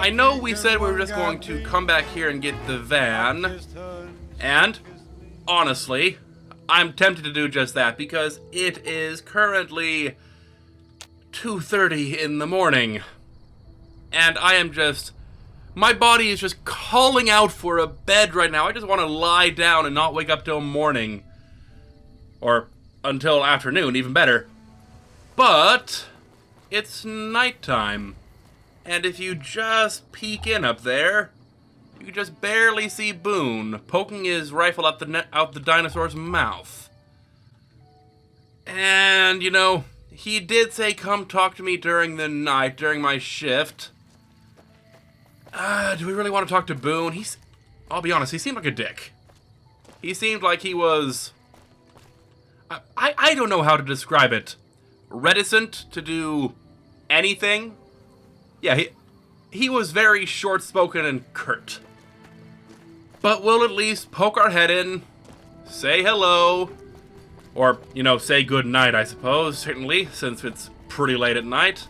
I know we said we were just going to come back here and get the van, and, honestly, I'm tempted to do just that, because it is currently 2:30 in the morning, and I am just... my body is just calling out for a bed right now. I just want to lie down and not wake up till morning. Or until afternoon, even better. But it's nighttime. And if you just peek in up there, you can just barely see Boone poking his rifle out the dinosaur's mouth. And, you know, he did say come talk to me during the night, during my shift. Do we really want to talk to Boone? I'll be honest, he seemed like a dick. He seemed like he was... I don't know how to describe it. Reticent to do anything. Yeah, he was very short-spoken and curt. But we'll at least poke our head in, say hello, or, you know, say good night, I suppose, certainly, since it's pretty late at night.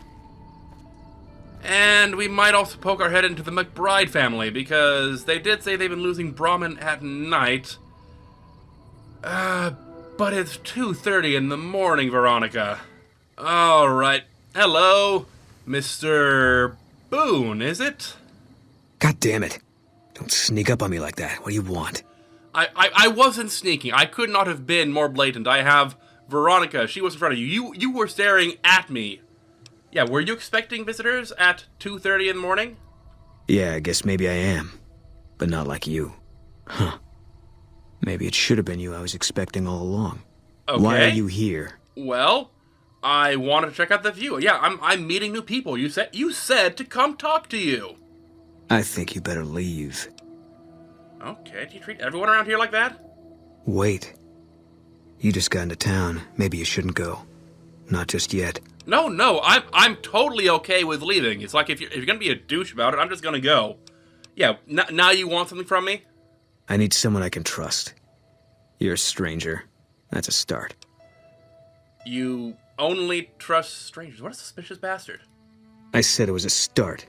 And we might also poke our head into the McBride family, because they did say they've been losing Brahmin at night. But it's 2:30 in the morning, Veronica. Alright. Hello, Mr. Boone, is it? God damn it. Don't sneak up on me like that. What do you want? I wasn't sneaking. I could not have been more blatant. I have Veronica. She was in front of you. You were staring at me. Yeah, were you expecting visitors at 2:30 in the morning? Yeah, I guess maybe I am. But not like you. Huh. Maybe it should have been you I was expecting all along. Okay. Why are you here? Well, I wanted to check out the view. Yeah, I'm meeting new people. You said to come talk to you. I think you better leave. Okay, do you treat everyone around here like that? Wait. You just got into town. Maybe you shouldn't go. Not just yet. No, I'm totally okay with leaving. It's like if you're gonna be a douche about it, I'm just gonna go. Yeah, now you want something from me? I need someone I can trust. You're a stranger. That's a start. You only trust strangers. What a suspicious bastard. I said it was a start.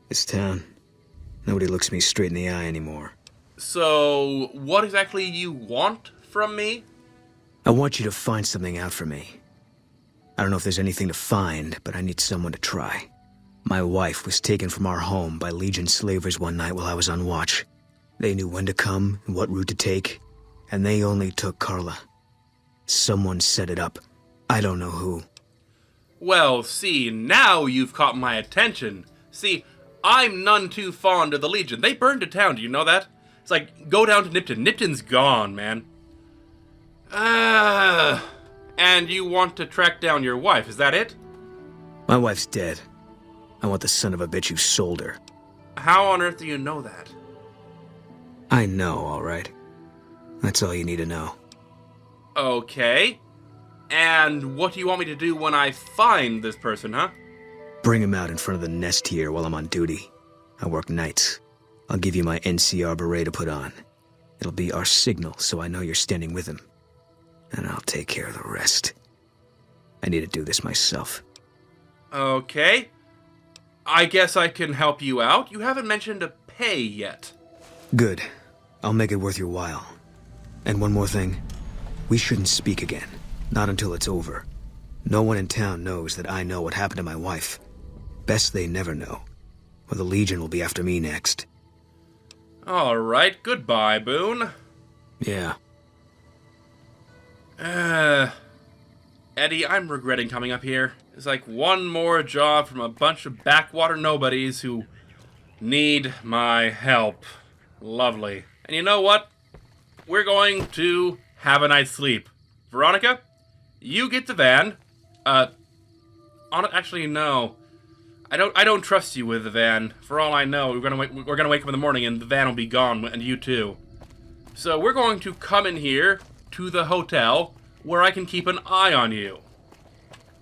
This town, nobody looks me straight in the eye anymore. So, what exactly you want from me? I want you to find something out for me. I don't know if there's anything to find, but I need someone to try. My wife was taken from our home by Legion slavers one night while I was on watch. They knew when to come and what route to take, and they only took Carla. Someone set it up. I don't know who. Well, see, now you've caught my attention. See, I'm none too fond of the Legion. They burned a town, do you know that? It's like, go down to Nipton. Nipton's gone, man. And you want to track down your wife, is that it? My wife's dead. I want the son of a bitch who sold her. How on earth do you know that? I know, all right. That's all you need to know. Okay. And what do you want me to do when I find this person, huh? Bring him out in front of the nest here while I'm on duty. I work nights. I'll give you my NCR beret to put on. It'll be our signal so I know you're standing with him. And I'll take care of the rest. I need to do this myself. Okay. I guess I can help you out. You haven't mentioned a pay yet. Good. I'll make it worth your while. And one more thing. We shouldn't speak again. Not until it's over. No one in town knows that I know what happened to my wife. Best they never know. Or the Legion will be after me next. Alright, goodbye, Boone. Yeah. Eddie, I'm regretting coming up here. It's like one more job from a bunch of backwater nobodies who need my help. Lovely. And you know what? We're going to have a night's sleep. Veronica, you get the van. Actually, no. I don't trust you with the van. For all I know, we're gonna wake up in the morning and the van will be gone, and you too. So we're going to come in here to the hotel where I can keep an eye on you.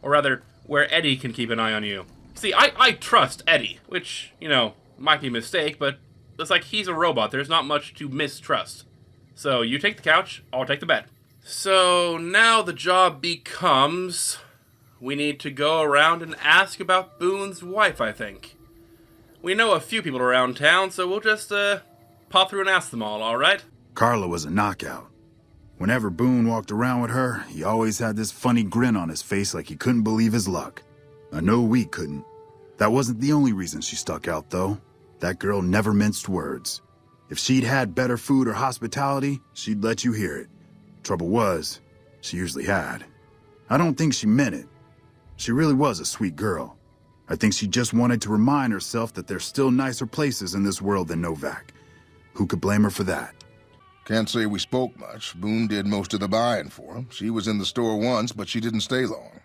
Or rather, where Eddie can keep an eye on you. See, I trust Eddie, which, you know, might be a mistake, but it's like he's a robot. There's not much to mistrust. So you take the couch, I'll take the bed. So now the job becomes... we need to go around and ask about Boone's wife, I think. We know a few people around town, so we'll just, pop through and ask them all right? Carla was a knockout. Whenever Boone walked around with her, he always had this funny grin on his face like he couldn't believe his luck. I know we couldn't. That wasn't the only reason she stuck out, though. That girl never minced words. If she'd had better food or hospitality, she'd let you hear it. Trouble was, she usually had. I don't think she meant it. She really was a sweet girl. I think she just wanted to remind herself that there's still nicer places in this world than Novac. Who could blame her for that? Can't say we spoke much. Boone did most of the buying for him. She was in the store once, but she didn't stay long.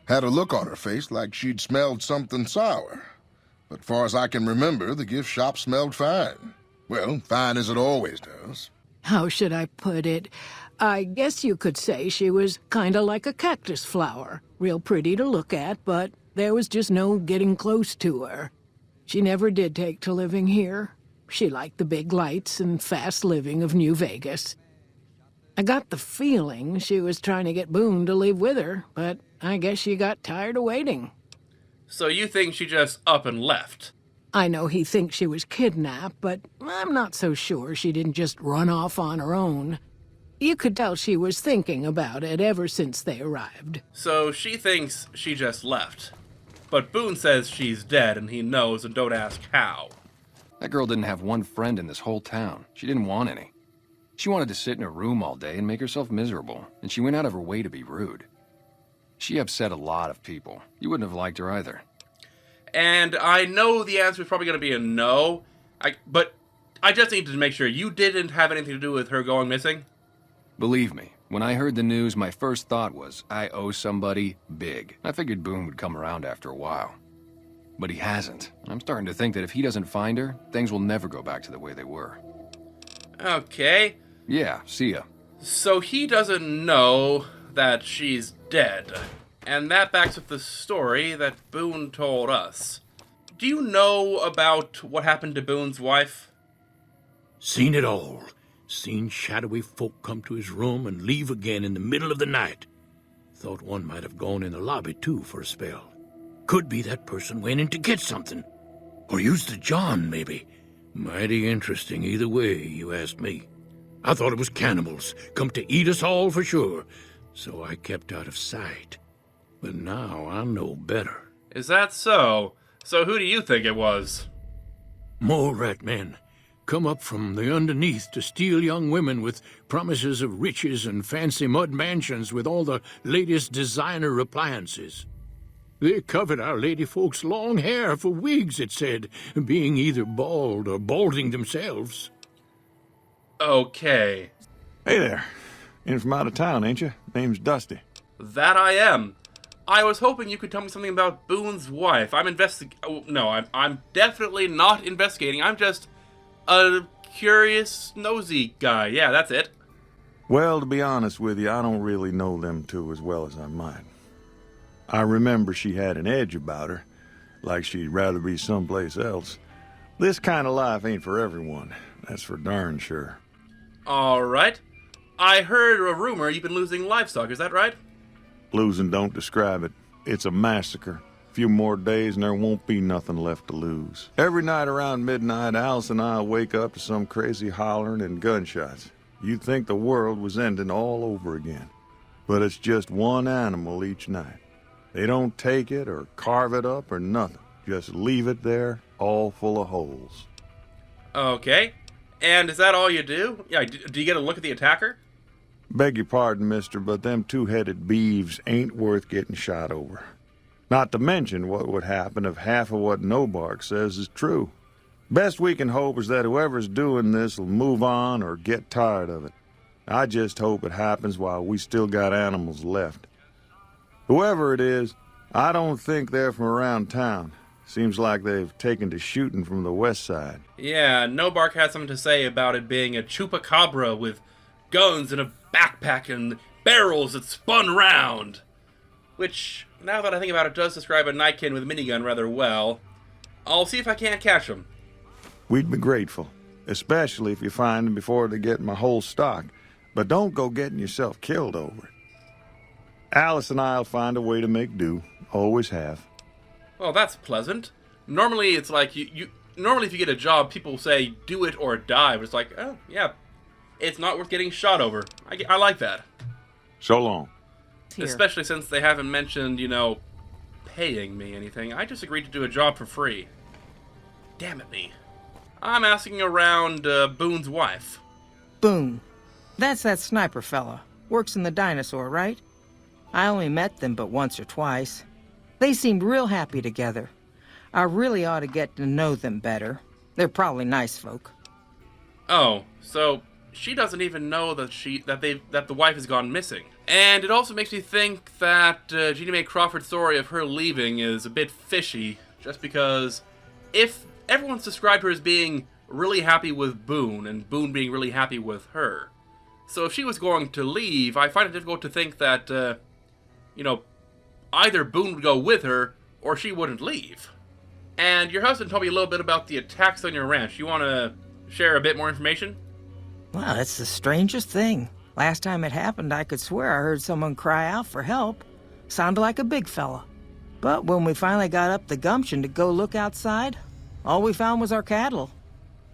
Had a look on her face like she'd smelled something sour. But far as I can remember, the gift shop smelled fine. Well, fine as it always does. How should I put it? I guess you could say she was kinda like a cactus flower. Real pretty to look at, but there was just no getting close to her. She never did take to living here. She liked the big lights and fast living of New Vegas. I got the feeling she was trying to get Boone to leave with her, but I guess she got tired of waiting. So you think she just up and left? I know he thinks she was kidnapped, but I'm not so sure she didn't just run off on her own. You could tell she was thinking about it ever since they arrived. So she thinks she just left. But Boone says she's dead and he knows, and don't ask how. That girl didn't have one friend in this whole town. She didn't want any. She wanted to sit in her room all day and make herself miserable, and she went out of her way to be rude. She upset a lot of people. You wouldn't have liked her either. And I know the answer is probably going to be a no, but I just need to make sure you didn't have anything to do with her going missing. Believe me, when I heard the news, my first thought was, I owe somebody big. I figured Boone would come around after a while. But he hasn't. I'm starting to think that if he doesn't find her, things will never go back to the way they were. Okay. Yeah, see ya. So he doesn't know that she's dead. And that backs up the story that Boone told us. Do you know about what happened to Boone's wife? Seen it all. Seen shadowy folk come to his room and leave again in the middle of the night. Thought one might have gone in the lobby, too, for a spell. Could be that person went in to get something. Or used the John, maybe. Mighty interesting either way, you ask me. I thought it was cannibals, come to eat us all for sure. So I kept out of sight. But now I know better. Is that so? So who do you think it was? More rat men. Come up from the underneath to steal young women with promises of riches and fancy mud mansions with all the latest designer appliances. They covered our lady folks' long hair for wigs, it said, being either bald or balding themselves. Okay. Hey there. In from out of town, ain't you? Name's Dusty. That I am. I was hoping you could tell me something about Boone's wife. I'm definitely not investigating. I'm just a curious, nosy guy. Yeah, that's it. Well, to be honest with you, I don't really know them two as well as I might. I remember she had an edge about her, like she'd rather be someplace else. This kind of life ain't for everyone, that's for darn sure. All right. I heard a rumor you've been losing livestock, is that right? Losing don't describe it. It's a massacre. A few more days and there won't be nothing left to lose. Every night around midnight, Alice and I'll wake up to some crazy hollering and gunshots. You'd think the world was ending all over again. But it's just one animal each night. They don't take it or carve it up or nothing. Just leave it there, all full of holes. Okay. And is that all you do? Yeah, do you get a look at the attacker? Beg your pardon, mister, but them two-headed beeves ain't worth getting shot over. Not to mention what would happen if half of what Nobark says is true. Best we can hope is that whoever's doing this will move on or get tired of it. I just hope it happens while we still got animals left. Whoever it is, I don't think they're from around town. Seems like they've taken to shooting from the west side. Yeah, Nobark had something to say about it being a chupacabra with guns and a backpack and barrels that spun round. Which, now that I think about it, does describe a Nightkin with a minigun rather well. I'll see if I can't catch them. We'd be grateful, especially if you find them before they get my whole stock. But don't go getting yourself killed over it. Alice and I'll find a way to make do. Always have. Well, that's pleasant. Normally, it's like, normally if you get a job, people say, do it or die. But it's like, oh, yeah, it's not worth getting shot over. I like that. So long. Here. Especially since they haven't mentioned, you know, paying me anything. I just agreed to do a job for free. Damn it me. I'm asking around Boone's wife. Boone. That's that sniper fella. Works in the dinosaur, right? I only met them but once or twice. They seemed real happy together. I really ought to get to know them better. They're probably nice folk. Oh, so she doesn't even know that that the wife has gone missing. And it also makes me think that Jeannie Mae Crawford's story of her leaving is a bit fishy, just because if everyone's described her as being really happy with Boone, and Boone being really happy with her, so if she was going to leave, I find it difficult to think that, you know, either Boone would go with her, or she wouldn't leave. And your husband told me a little bit about the attacks on your ranch. You want to share a bit more information? Wow, that's the strangest thing. Last time it happened, I could swear I heard someone cry out for help. Sounded like a big fella. But when we finally got up the gumption to go look outside, all we found was our cattle.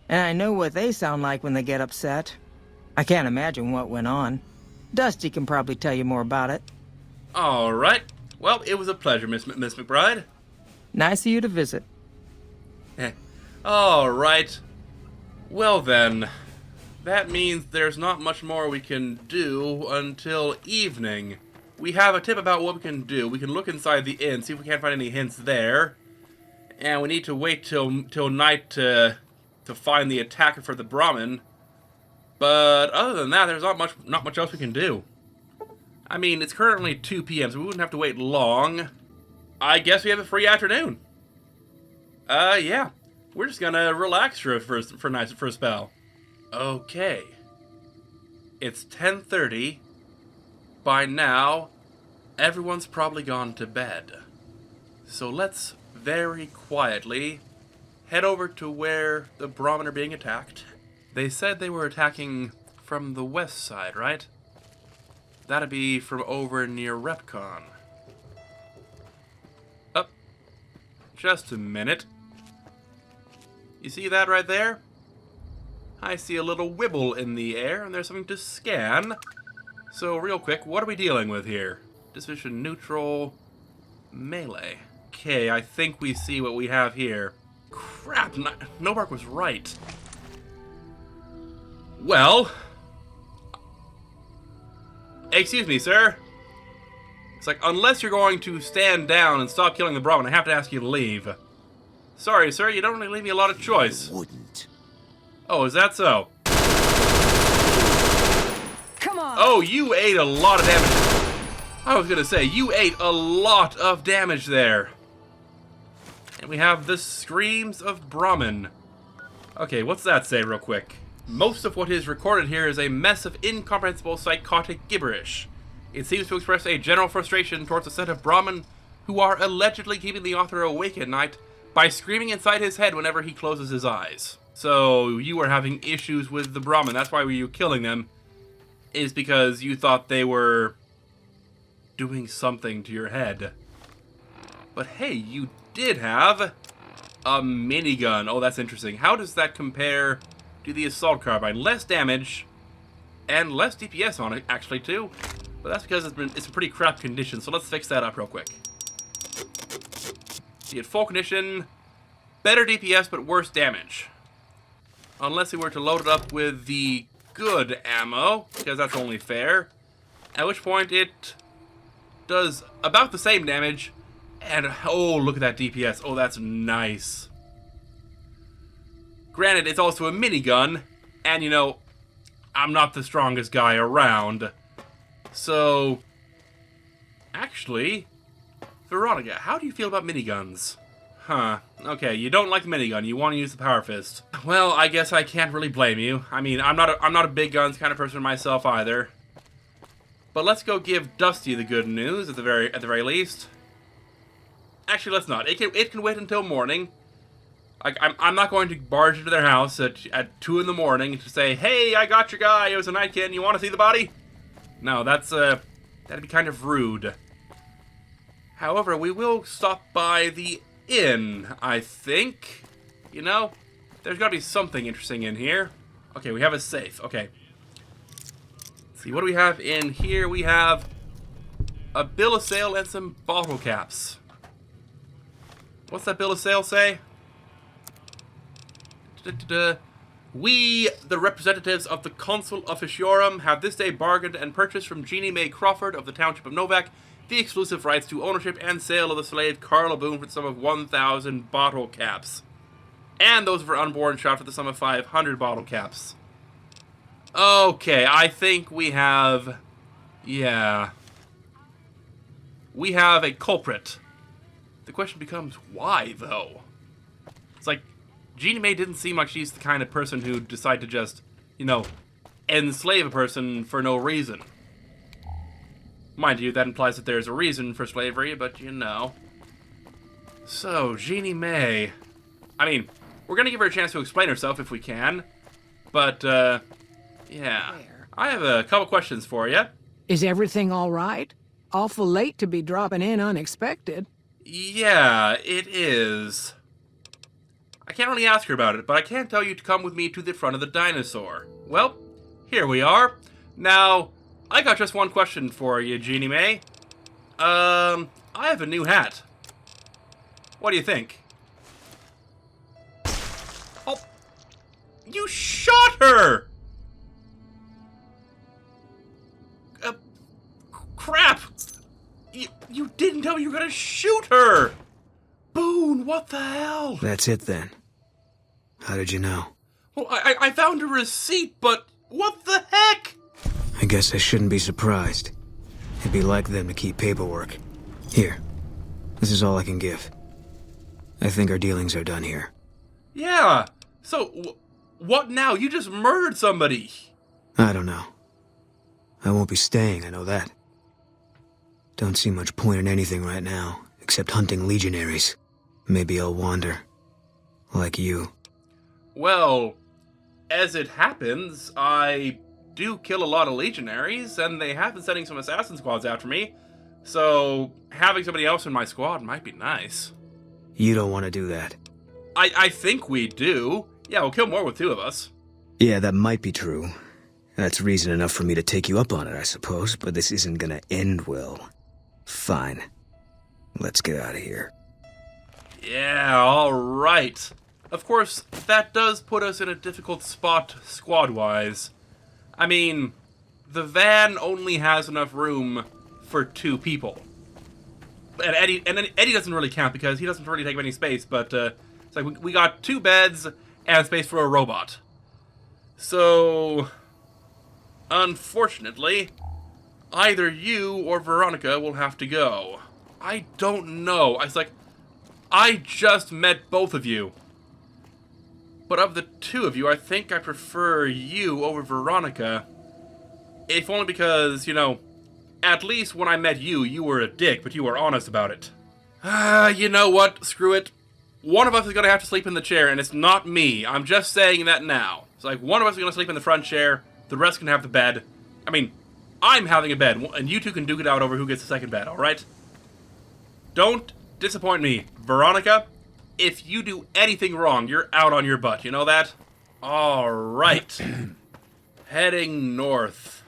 And I know what they sound like when they get upset. I can't imagine what went on. Dusty can probably tell you more about it. All right. Well, it was a pleasure, Miss McBride. Nice of you to visit. All right. Well then, that means there's not much more we can do until evening. We have a tip about what we can do. We can look inside the inn, see if we can't find any hints there. And we need to wait till night to find the attacker for the Brahmin. But other than that, there's not much else we can do. I mean, it's currently 2 p.m., so we wouldn't have to wait long. I guess we have a free afternoon. Yeah. We're just gonna relax for a spell. Okay. It's 10:30. By now, everyone's probably gone to bed. So let's very quietly head over to where the Brahmin are being attacked. They said they were attacking from the west side, right? That'd be from over near Repcon. Up. Just a minute. You see that right there? I see a little wibble in the air, and there's something to scan. So, real quick, what are we dealing with here? Disposition neutral, melee. Okay, I think we see what we have here. Crap, Novac was right. Well... Excuse me, sir. It's like, unless you're going to stand down and stop killing the Brahmin, I have to ask you to leave. Sorry, sir, you don't really leave me a lot of choice. Wouldn't. Oh, is that so? Come on! Oh, you ate a lot of damage. I was gonna say, you ate a lot of damage there. And we have the Screams of Brahmin. Okay, what's that say real quick? Most of what is recorded here is a mess of incomprehensible psychotic gibberish. It seems to express a general frustration towards a set of Brahmin who are allegedly keeping the author awake at night by screaming inside his head whenever he closes his eyes. So, you were having issues with the Brahmin, that's why you were killing them, is because you thought they were doing something to your head. But hey, you did have a minigun. Oh, that's interesting. How does that compare to the assault carbine? Less damage and less DPS on it, actually, too. But that's because it's a pretty crap condition, so let's fix that up real quick. See, at full condition, better DPS but worse damage. Unless we were to load it up with the good ammo, because that's only fair. At which point it does about the same damage, and oh, look at that DPS. Oh, that's nice. Granted, it's also a minigun, and you know, I'm not the strongest guy around. So, actually, Veronica, how do you feel about miniguns? Huh. Okay, you don't like the minigun, you want to use the power fist. Well, I guess I can't really blame you. I mean, I'm not a big guns kind of person myself either. But let's go give Dusty the good news at the very least. Actually, let's not. It can wait until morning. I'm not going to barge into their house at 2 in the morning to say, "Hey, I got your guy. It was a nightkin. You want to see the body?" No, that'd be kind of rude. However, we will stop by the inn, I think. You know, there's gotta be something interesting in here. Okay, we have a safe. Okay. Let's see, what do we have in here? We have a bill of sale and some bottle caps. What's that bill of sale say? We, the representatives of the Consul Officiorum, have this day bargained and purchased from Jeannie Mae Crawford of the Township of Novac the exclusive rights to ownership and sale of the slave Carla Boone for the sum of 1,000 bottle caps. And those of her unborn shot for the sum of 500 bottle caps. Okay, I think we have... yeah. We have a culprit. The question becomes, why, though? It's like, Jeannie Mae didn't seem like she's the kind of person who'd decide to just, you know, enslave a person for no reason. Mind you, that implies that there's a reason for slavery, but you know. So, Jeannie Mae. I mean, we're gonna give her a chance to explain herself if we can. But, yeah. I have a couple questions for you. Is everything all right? Awful late to be dropping in unexpected. Yeah, it is. I can't really ask her about it, but I can tell you to come with me to the front of the dinosaur. Well, here we are. Now, I got just one question for you, Jeannie Mae. I have a new hat. What do you think? Oh, you shot her! Crap! You didn't tell me you were gonna shoot her! Boone, what the hell? That's it then. How did you know? Well, I found a receipt, but what the heck? I guess I shouldn't be surprised. It'd be like them to keep paperwork. Here. This is all I can give. I think our dealings are done here. Yeah. So, what now? You just murdered somebody. I don't know. I won't be staying, I know that. Don't see much point in anything right now, except hunting legionaries. Maybe I'll wander. Like you. Well, as it happens, I do kill a lot of legionaries, and they have been sending some assassin squads after me. So, having somebody else in my squad might be nice. You don't want to do that. I think we do. Yeah, we'll kill more with two of us. Yeah, that might be true. That's reason enough for me to take you up on it, I suppose, but this isn't gonna end well. Fine. Let's get out of here. Yeah, alright. Of course, that does put us in a difficult spot squad-wise. I mean, the van only has enough room for 2 people. And Eddie doesn't really count because he doesn't really take up any space, but it's like we got 2 beds and space for a robot. So, unfortunately, either you or Veronica will have to go. I don't know. I just met both of you. But of the 2 of you, I think I prefer you over Veronica. If only because, you know, at least when I met you, you were a dick, but you were honest about it. You know what? Screw it. One of us is going to have to sleep in the chair, and it's not me. I'm just saying that now. It's like, one of us is going to sleep in the front chair, the rest can have the bed. I mean, I'm having a bed, and you two can duke it out over who gets the second bed, alright? Don't disappoint me. Veronica, if you do anything wrong, you're out on your butt. You know that? Alright. Heading north.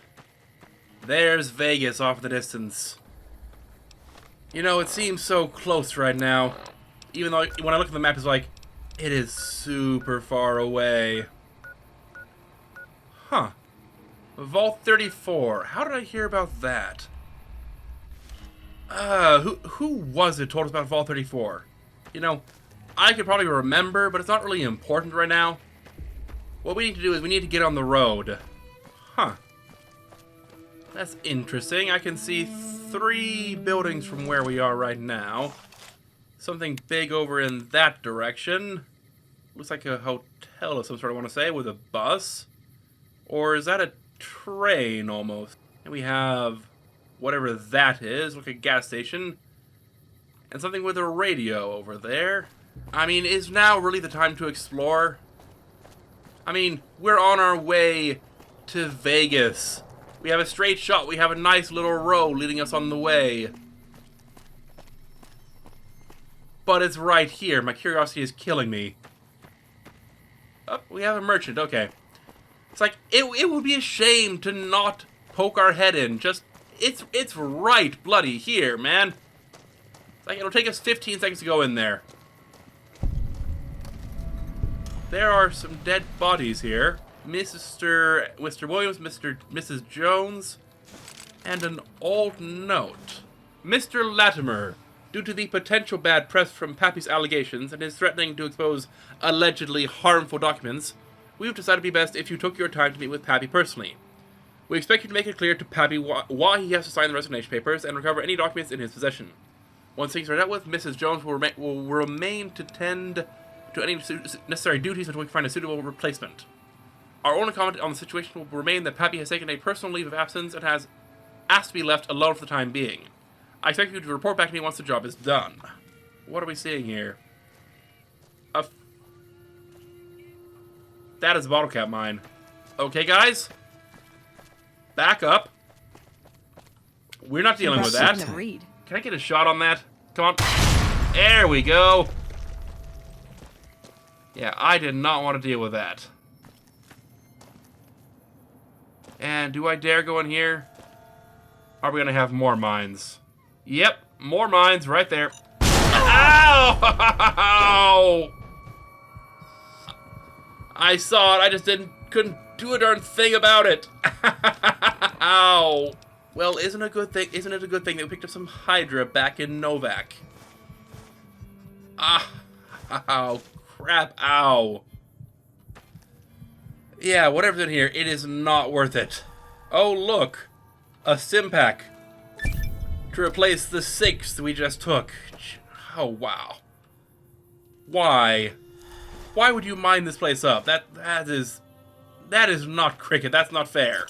There's Vegas off in the distance. You know, it seems so close right now. Even though when I look at the map, it's like, it is super far away. Huh. Vault 34. How did I hear about that? Who was it told us about Vault 34? You know, I could probably remember, but it's not really important right now. What we need to do is we need to get on the road. Huh. That's interesting. I can see 3 buildings from where we are right now. Something big over in that direction. Looks like a hotel of some sort, I want to say, with a bus. Or is that a train, almost? And we have whatever that is, like a gas station. And something with a radio over there. I mean, is now really the time to explore? I mean, we're on our way to Vegas. We have a straight shot. We have a nice little road leading us on the way. but it's right here. My curiosity is killing me. Oh, we have a merchant. Okay. It's like, it would be a shame to not poke our head in. Just, it's right bloody here, man. It's like, it'll take us 15 seconds to go in there. There are some dead bodies here. Mr. Williams, Mrs. Jones, and an old note. Mr. Latimer, due to the potential bad press from Pappy's allegations and his threatening to expose allegedly harmful documents, we've decided it'd be best if you took your time to meet with Pappy personally. We expect you to make it clear to Pappy why he has to sign the resignation papers and recover any documents in his possession. Once things are dealt with, Mrs. Jones will remain to tend to any necessary duties until we can find a suitable replacement. Our only comment on the situation will remain that Pappy has taken a personal leave of absence and has asked to be left alone for the time being. I expect you to report back to me once the job is done. What are we seeing here? That is a bottle cap mine. Okay, guys. Back up. We're not dealing with that. Can I get a shot on that? Come on. There we go. Yeah, I did not want to deal with that. And do I dare go in here? Are we going to have more mines? Yep, more mines right there. Ow! I saw it, I just couldn't do a darn thing about it. Ow! Well, isn't it a good thing that we picked up some Hydra back in Novac? Ow, crap, ow. Yeah, whatever's in here, it is not worth it. Oh, look. A Simpack. To replace the 6 we just took. Oh, wow. Why? Why would you mine this place up? That is not cricket. That's not fair.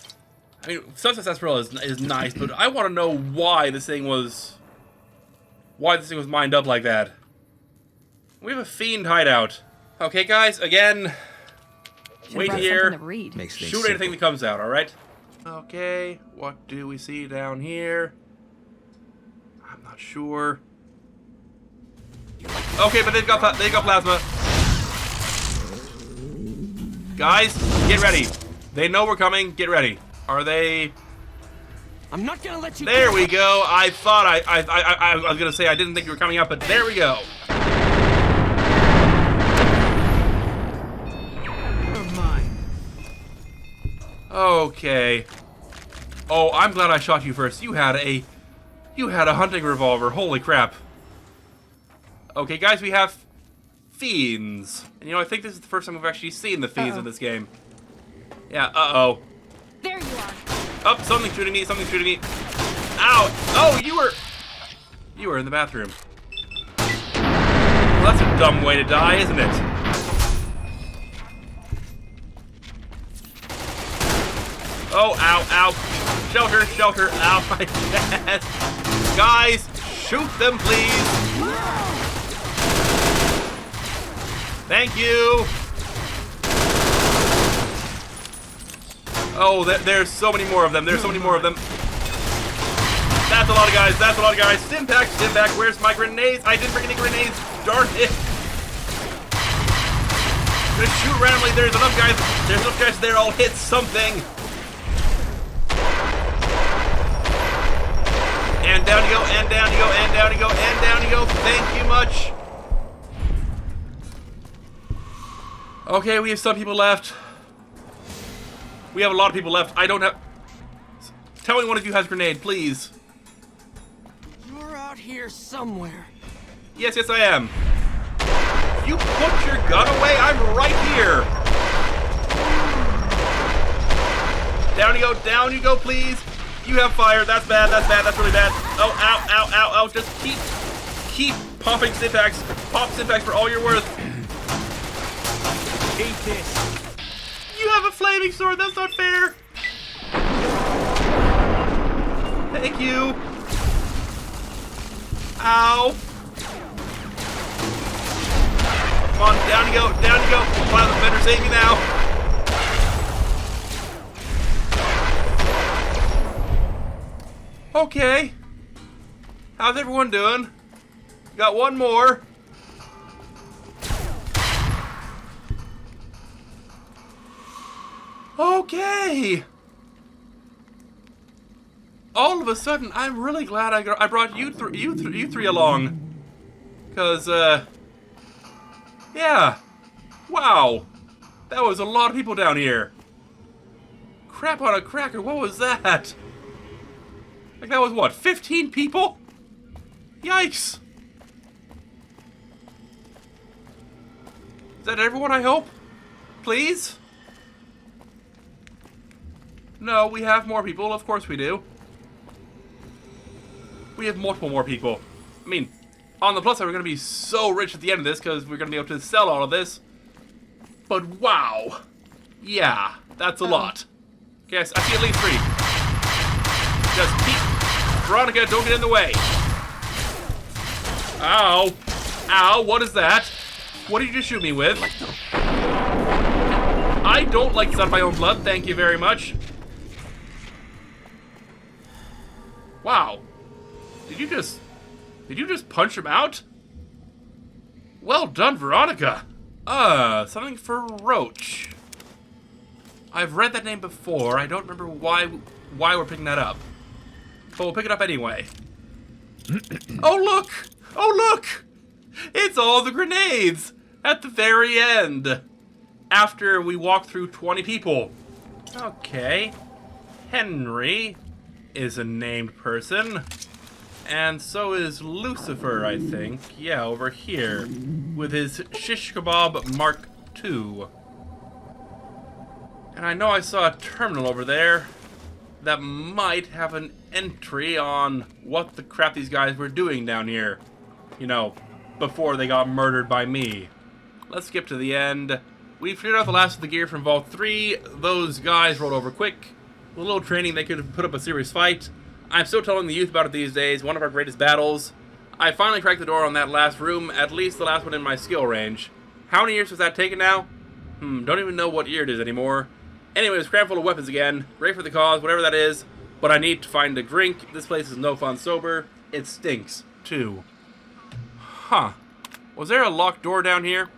I mean, Sunset Sarsaparilla is nice, but I want to know why this thing was mined up like that. We have a fiend hideout. Okay, guys, again, wait here. Shoot anything that comes out, alright? Okay, what do we see down here? I'm not sure. Okay, but they've got plasma. Guys, get ready. They know we're coming. Get ready. Are they? I'm not gonna let you. There we go. I thought I was gonna say I didn't think you were coming up, but there we go. Okay. Oh, I'm glad I shot you first. You had a hunting revolver. Holy crap. Okay, guys, we have fiends. And you know, I think this is the first time we've actually seen the fiends in this game. Yeah, uh-oh. There you are. Oh, something's shooting me, Ow! Oh, you were in the bathroom. Well, that's a dumb way to die, isn't it? Oh, ow, ow. Shelter, ow, my chest. Guys, shoot them, please. Thank you. Oh, there's so many more of them. That's a lot of guys. Stimpack, where's my grenades? I didn't bring any grenades. Darn it. Gonna shoot randomly. There's enough guys there. I'll hit something. And down you go, and down you go, and down you go, and down you go. Thank you much. Okay, we have some people left. We have a lot of people left. I don't have... Tell me one of you has a grenade, please. You're out here somewhere. Yes, I am. You put your gun away? I'm right here. Down you go, please. You have fire. That's bad. That's really bad. Oh, ow. Just keep popping Stimpaks. Pop Stimpaks for all you're worth. Eat this. You have a flaming sword. That's not fair. Thank you. Ow. Come on, down you go. Plasma Defender, save me now. Okay. How's everyone doing? Got one more. Okay. All of a sudden, I'm really glad I brought you three along. Because, yeah. Wow. That was a lot of people down here. Crap on a cracker, what was that? Like, that was what, 15 people? Yikes. Is that everyone, I hope? Please? No, we have more people. Of course we do. We have multiple more people. I mean, on the plus side, we're going to be so rich at the end of this because we're going to be able to sell all of this. But wow. Yeah, that's a lot. Yes, I see at least 3. Just keep... Veronica, don't get in the way. Ow. Ow, what is that? What did you just shoot me with? I don't like the sound of my own blood, thank you very much. Wow. Did you just punch him out? Well done, Veronica. Something for Roach. I've read that name before. I don't remember why we're picking that up. But we'll pick it up anyway. Oh, look! Oh, look! It's all the grenades at the very end. After we walk through 20 people. Okay. Henry is a named person. And so is Lucifer, I think. Yeah, over here. With his Shish Kebab Mark II. And I know I saw a terminal over there that might have an entry on what the crap these guys were doing down here. You know, before they got murdered by me. Let's skip to the end. We figured out the last of the gear from Vault 3. Those guys rolled over quick. With a little training, they could have put up a serious fight. I'm still telling the youth about it these days. One of our greatest battles. I finally cracked the door on that last room, at least the last one in my skill range. How many years was that taken now? Don't even know what year it is anymore. Anyways, cram full of weapons again. Great for the cause, whatever that is. But I need to find a drink. This place is no fun sober. It stinks, too. Huh. Was there a locked door down here?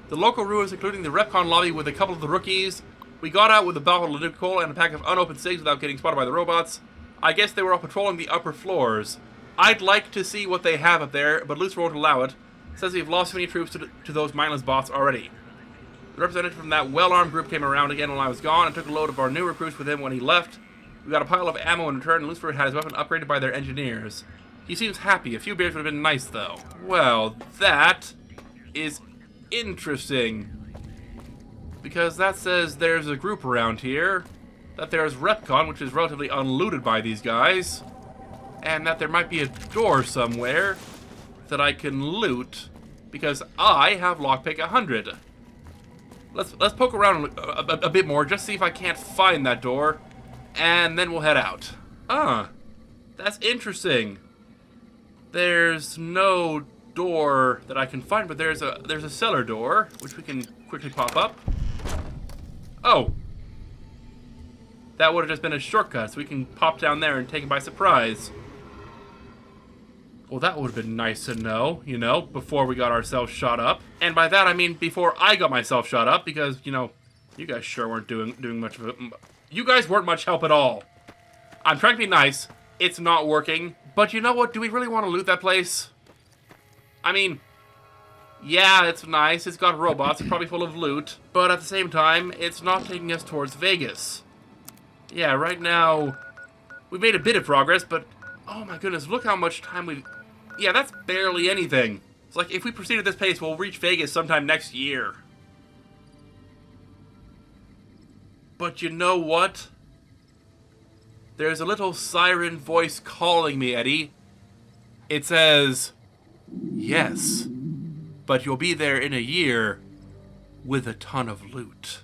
The local ruins, including the Repcon lobby with a couple of the rookies. We got out with a bottle of liquid coal and a pack of unopened cigs without getting spotted by the robots. I guess they were all patrolling the upper floors. I'd like to see what they have up there, but Lucifer won't allow it. Says we've lost many troops to those mindless bots already. The representative from that well-armed group came around again while I was gone and took a load of our new recruits with him when he left. We got a pile of ammo in return, and Lucifer had his weapon upgraded by their engineers. He seems happy. A few beers would have been nice, though. Well, that is interesting. Because that says there's a group around here. That there's Repcon, which is relatively unlooted by these guys. And that there might be a door somewhere that I can loot. Because I have lockpick 100. Let's poke around a bit more, just see if I can't find that door. And then we'll head out. That's interesting. There's no door that I can find, but there's a cellar door, which we can quickly pop up. Oh. That would have just been a shortcut, so we can pop down there and take it by surprise. Well, that would have been nice to know, you know, before we got ourselves shot up. And by that, I mean before I got myself shot up, because, you know, you guys sure weren't doing much of it. You guys weren't much help at all. I'm trying to be nice. It's not working. But you know what? Do we really want to loot that place? I mean, yeah, it's nice. It's got robots. It's probably full of loot. But at the same time, it's not taking us towards Vegas. Yeah, right now, we've made a bit of progress, but oh my goodness, look how much time we've... Yeah, that's barely anything. It's like, if we proceed at this pace, we'll reach Vegas sometime next year. But you know what? There's a little siren voice calling me, Eddie. It says, yes, but you'll be there in a year with a ton of loot.